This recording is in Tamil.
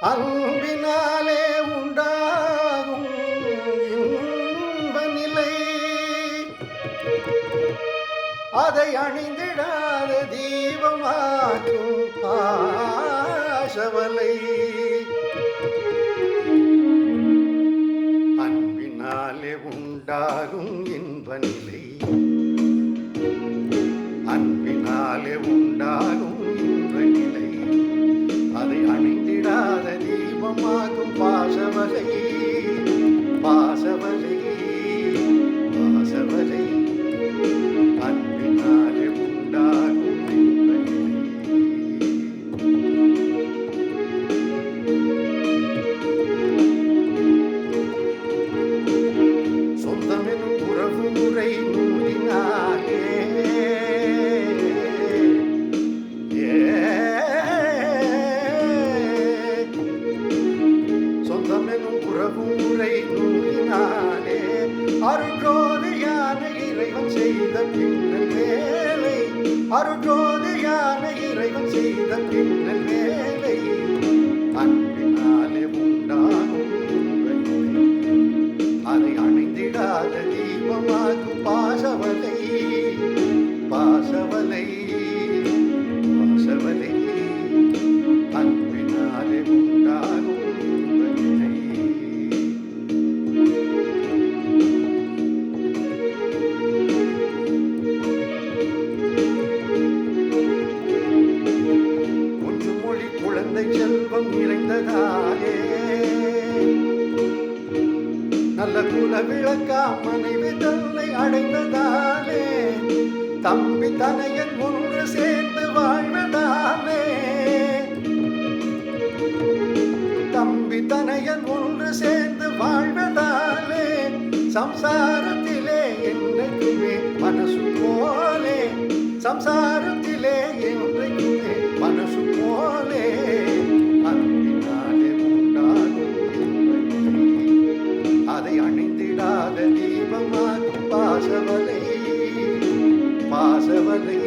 அன்பினாலே உண்டாகும் இன்ப நிலை, அதை அணிந்திடாத தீபமாக்கும் ஆசவலை. அன்பினாலே உண்டாகும் இன்ப நிலை, அன்பினாலே உண்டாகும் இன்ப நிலை, அதை அணிந்திடாத தீபமாகும் பாசவலை. பாசவலை பாசவலை அன்பினாலே உண்டாகும் இன்ப நிலை. சொந்தமெனும் உறவு முறை நூலினாலே சொந்தமெனும் உறவு முறை நூலினாலே அருட்ஜோதியான இறைவன் செய்த பின்னல் வேலை. அருட்ஜோதியான இறைவன் செய்த பின்னல் வேலை. அன்பினாலே உண்டாகும் இன்ப நிலை, அதை அணிந்திடாத தீபமாகும் பாசவலை. பாசவலை பாசவலை அன்பினாலே உண்டாகும் இன்ப நிலை. கொஞ்சம் மொழி குழந்தை செல்வம் நிறைந்ததாலே, நல்ல குல விளக்கா மனைவி தன்னை அடைந்ததாலே, தம்பி தனையன் ஒன்று சேர்ந்து வாழ்வதாலே, தம்பி தனையன் ஒன்று சேர்ந்து வாழ்வதாலே, சம்சாரத்திலே என்றைக்குமே மனசு போலே. சம்சாரத்திலே என்றைக்குமே மனசு போலே. அன்பினாலே உண்டாகும் இன்ப நிலை, அதை அணிந்திடாத தீபமாகும் பாசவலை. பாசவலை